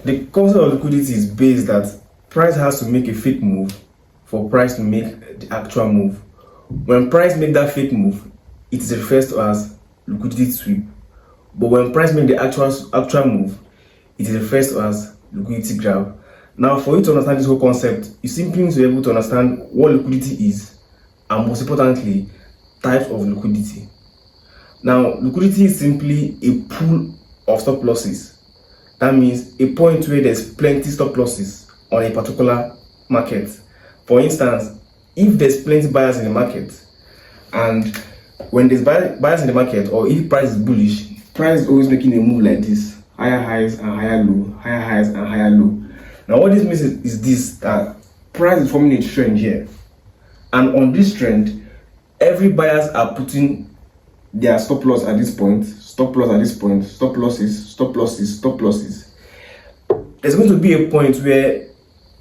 The concept of liquidity is based that price has to make a fake move for price to make the actual move. When price make that fake move, it is referred to as liquidity sweep. But when price make the actual move, it is referred to as liquidity grab. Now, for you to understand this whole concept, you simply need to be able to understand what liquidity is, and most importantly, types of liquidity. Now, liquidity is simply a pool of stop losses. That means a point where there's plenty stop losses on a particular market. For instance, if there's plenty buyers in the market, and when there's buyers in the market, or if price is bullish, price is always making a move like this: higher highs and higher low, higher highs and higher low. Now, what this means is this: that price is forming a trend here, and on this trend, every buyers are putting their stop loss at this point, stop loss at this point, stop losses, stop losses, stop losses. There's going to be a point where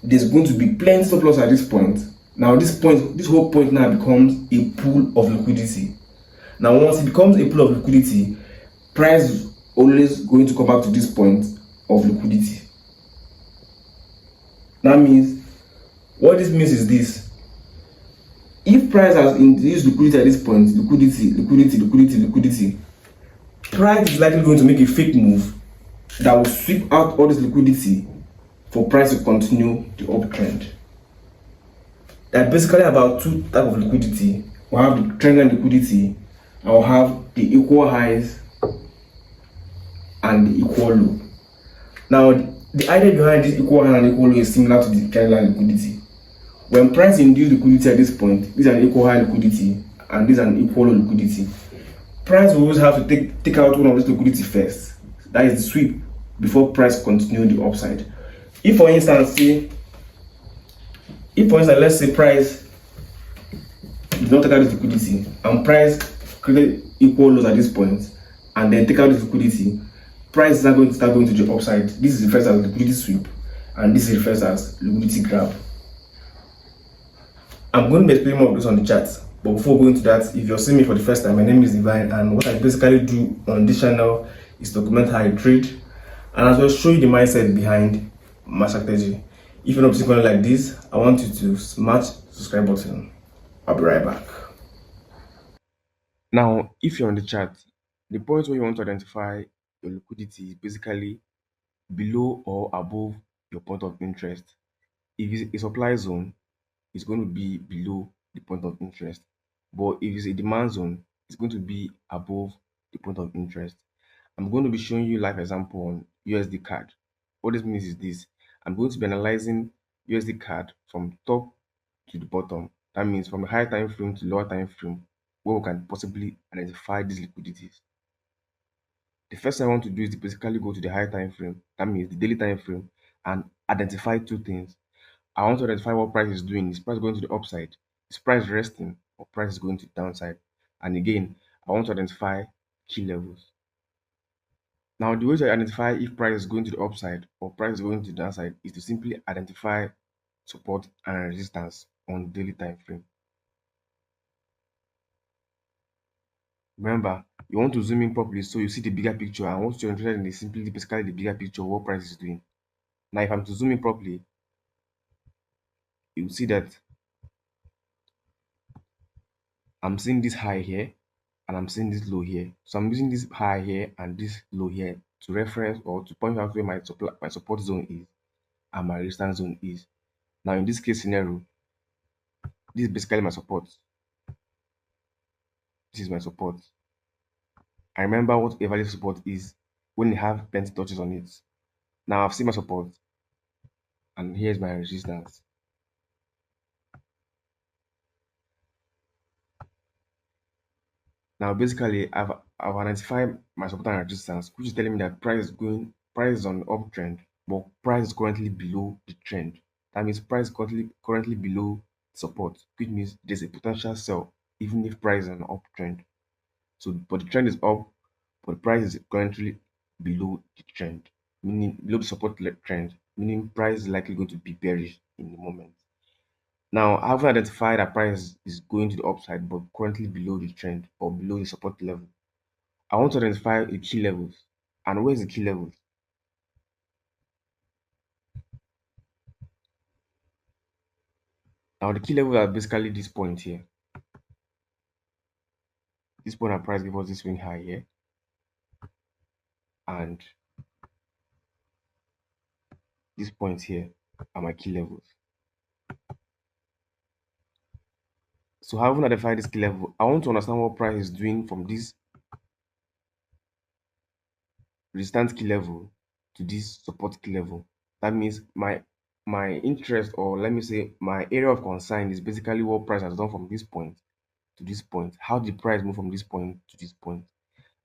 there's going to be plenty stop loss at this point. Now, this whole point now becomes a pool of liquidity. Now, once it becomes a pool of liquidity, price is always going to come back to this point of liquidity. That means, what this means is this: if price has introduced liquidity at this point, liquidity, price is likely going to make a fake move that will sweep out all this liquidity for price to continue the uptrend. There are basically about two types of liquidity. We'll have the trendline liquidity, and we'll have the equal highs and the equal low. Now, the idea behind this equal high and equal low is similar to the trendline liquidity. When price induce liquidity at this point, this is an equal high liquidity and this is an equal low liquidity. Price will always have to take out one of this liquidity first. That is the sweep before price continue the upside. If for instance, let's say price did not take out this liquidity and price created equal lows at this point and then take out this liquidity, price is not going to start going to the upside. This is referred as liquidity sweep and this is referred as liquidity grab. I'm going to be explaining more of this on the chat, but before going to that, if you're seeing me for the first time, my name is Divine, and what I basically do on this channel is document how I trade and as well show you the mindset behind my strategy. If you're not seeing content like this, I want you to smash the subscribe button. I'll be right back. Now, if you're on the chart, the point where you want to identify your liquidity is basically below or above your point of interest. If it's a supply zone, it's going to be below the point of interest. But if it's a demand zone, it's going to be above the point of interest. I'm going to be showing you live example on USD card. What this means is this: I'm going to be analyzing USD card from top to the bottom. That means from the higher time frame to lower time frame, where we can possibly identify these liquidities. The first thing I want to do is to basically go to the higher time frame, that means the daily time frame, and identify two things. I want to identify what price is doing. Is price going to the upside? Is price resting? Or price is going to the downside? And again, I want to identify key levels. Now, the way to identify if price is going to the upside or price is going to the downside is to simply identify support and resistance on daily time frame. Remember, you want to zoom in properly so you see the bigger picture, and what you're interested in is simply basically the bigger picture of what price is doing. Now, if I'm to zoom in properly, you'll see that I'm seeing this high here and I'm seeing this low here. So I'm using this high here and this low here to reference or to point out where my support zone is and my resistance zone is. Now, in this case scenario, this is basically my support. This is my support. I remember what a value support is when you have plenty touches on it. Now I've seen my support and here's my resistance. Now basically I've identified my support and resistance, which is telling me that price is on uptrend, but price is currently below the trend. That means price is currently below support, which means there's a potential sell even if price is on uptrend. So but the trend is up, but the price is currently below the trend, meaning below the support trend, meaning price is likely going to be bearish in the moment. Now, I haven't identified that price is going to the upside, but currently below the trend or below the support level. I want to identify the key levels. And where is the key levels? Now the key levels are basically this point here. This point of price gives us this swing high here, and this point here are my key levels. So having identified this key level, I want to understand what price is doing from this resistance key level to this support key level. That means my interest, or let me say my area of concern, is basically what price has done from this point to this point. How did price move from this point to this point?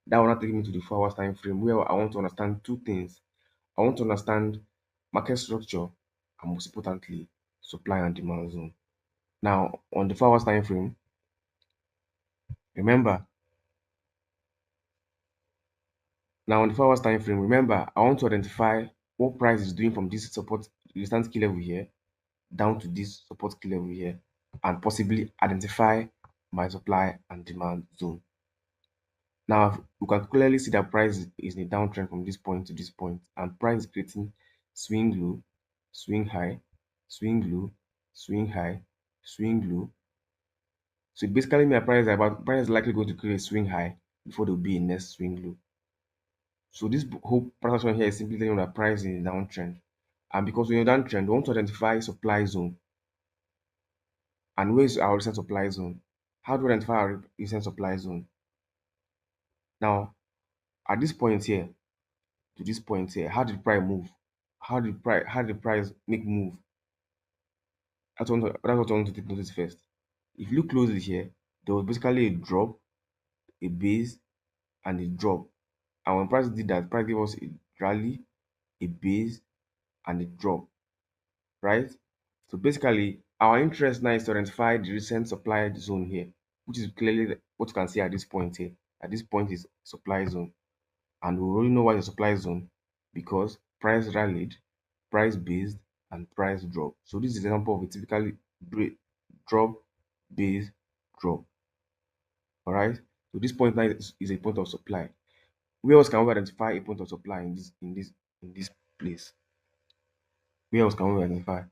That will not take me to the 4 hours time frame, where I want to understand two things. I want to understand market structure, and most importantly, supply and demand zone. Now on the 4 hours time frame, remember now on the 4 hours time frame, remember I want to identify what price is doing from this support resistance key level here down to this support key level here, and possibly identify my supply and demand zone. Now we can clearly see that price is in a downtrend from this point to this point, and price is creating swing low, swing high, swing low, swing high, swing low. So it basically means price is likely going to create a swing high before there will be a next swing low. So this whole transaction here is simply telling you that price is in a downtrend. And because we're in a downtrend, we want to identify supply zone. And where is our recent supply zone? How do we identify our recent supply zone? Now, at this point here to this point here, how did price move? How did price make move? That's what I want to take notice first. If you look closely here, there was basically a drop, a base, and a drop. And when price did that, price gave us a rally, a base, and a drop, right? So basically, our interest now is to identify the recent supply zone here, which is clearly what you can see at this point here. At this point is supply zone. And we already know what is supply zone because price rallied, price based, and price drop. So this is an example of a typically drop, base, drop. All right. So this point now is a point of supply. Where else can we identify a point of supply in this place? Where else can we identify?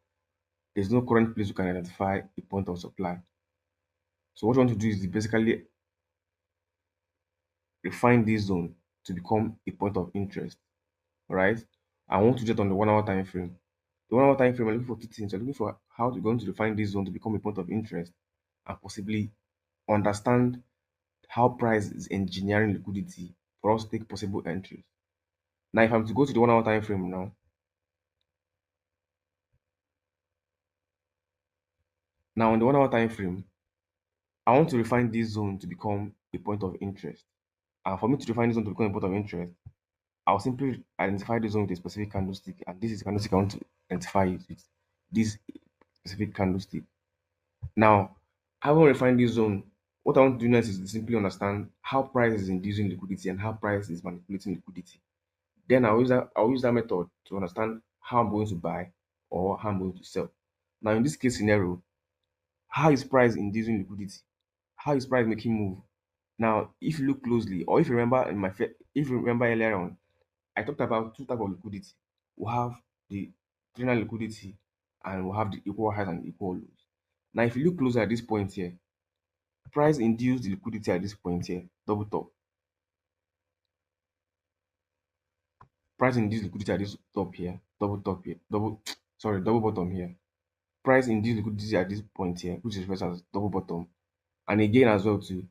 There's no current place we can identify a point of supply. So what you want to do is basically refine this zone to become a point of interest. All right. I want to do it on the 1 hour time frame. The 1 hour time frame, I'm looking for two things. I'm looking for how we're going to define this zone to become a point of interest, and possibly understand how price is engineering liquidity for us to take possible entries. Now, if I'm to go to the 1 hour time frame now on the 1 hour time frame, I want to refine this zone to become a point of interest. And for me to define this zone to become a point of interest, I'll simply identify the zone with a specific candlestick, and this is the candlestick I want to identify it with this specific candlestick. Now, having refined this zone, what I want to do next is to simply understand how price is inducing liquidity and how price is manipulating liquidity. Then I'll use that method to understand how I'm going to buy or how I'm going to sell. Now, in this case scenario, how is price inducing liquidity? How is price making move? Now, if you look closely, or if you remember earlier on, I talked about two types of liquidity. We have the general liquidity, and we have the equal highs and equal lows. Now, if you look closer at this point here, price induced liquidity at this point here, double top. Price induced liquidity at this top here, double top here, double sorry, double bottom here. Price induced liquidity at this point here, which is referred as double bottom. And again as well too,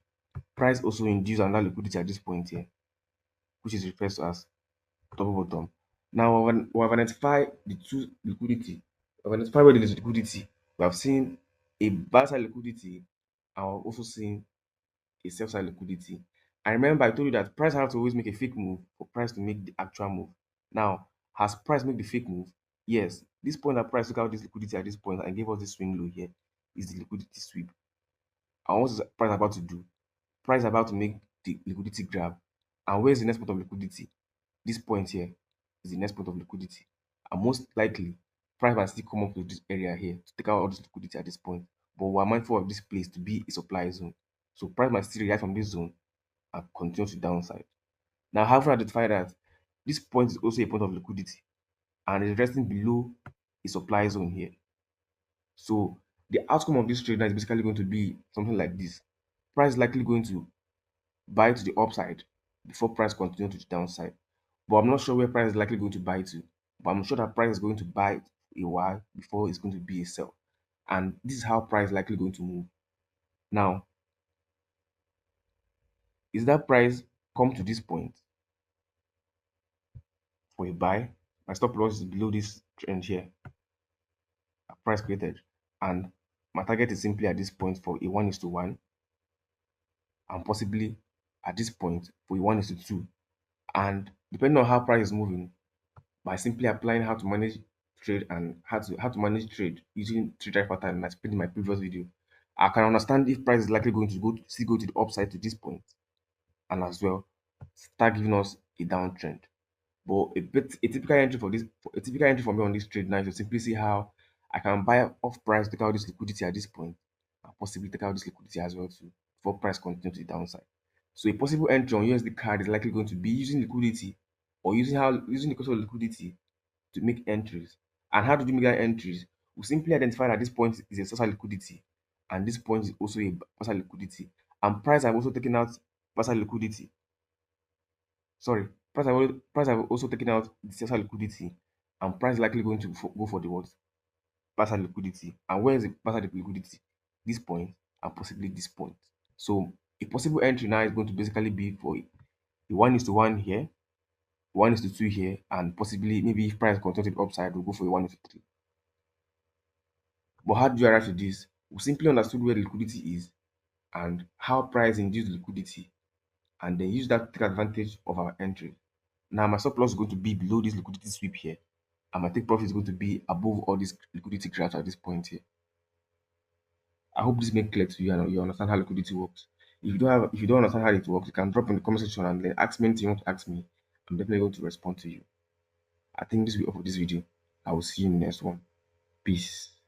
price also induced another liquidity at this point here, which is referred to as double bottom. Now we have identified the two liquidity. We have identified where there is liquidity. We have seen a buy side liquidity, and we've also seen a sell side liquidity. And remember, I told you that price has to always make a fake move for price to make the actual move. Now, has price make the fake move? Yes. This point that price took out this liquidity at this point and gave us this swing low here is the liquidity sweep. And what is price about to do? Price about to make the liquidity grab. And where is the next point of liquidity? This point here is the next point of liquidity. And most likely, price might still come up to this area here to take out all this liquidity at this point. But we are mindful of this place to be a supply zone. So price might still react from this zone and continue to downside. Now, having identified that this point is also a point of liquidity and is resting below a supply zone here. So The outcome of this trade now is basically going to be something like this. Price is likely going to buy to the upside before price continue to the downside. But I'm not sure where price is likely going to buy to. But I'm sure that price is going to buy a while before it's going to be a sell. And this is how price is likely going to move. Now, is that price come to this point for a buy? My stop loss is below this trend here, price created. And my target is simply at this point for a 1:1 and possibly at this point for a 1:2. And depending on how price is moving, by simply applying how to manage trade and how to manage trade using trade drive pattern and I explained in my previous video, I can understand if price is likely going to still go to the upside to this point and as well start giving us a downtrend. But a typical entry a typical entry for me on this trade now is to simply see how I can buy off price, take out this liquidity at this point, and possibly take out this liquidity as well too before price continues to the downside. So a possible entry on USD card is likely going to be using liquidity or using the cost of liquidity to make entries. And how do you make that entries? We simply identify that this point is a source of liquidity and this point is also a source of liquidity. And price have also taken out source of liquidity. Sorry, price have also taken out the source of liquidity and price likely going to go for the what? Partial liquidity. And where is the partial liquidity? This point and possibly this point. So a possible entry now is going to basically be for a 1:1 here, 1:2 here, and possibly maybe if price continues to the upside, we'll go for a 1:3. But how do you arrive to this? We simply understood where the liquidity is and how price induced liquidity, and then use that to take advantage of our entry. Now my stop loss is going to be below this liquidity sweep here, and my take profit is going to be above all this liquidity graphs at this point here. I hope this makes clear to you and you understand how liquidity works. If you don't understand how it works, you can drop in the comment section and then ask me anything you want to ask me. I'm definitely going to respond to you. I think this will be all for this video. I will see you in the next one. Peace.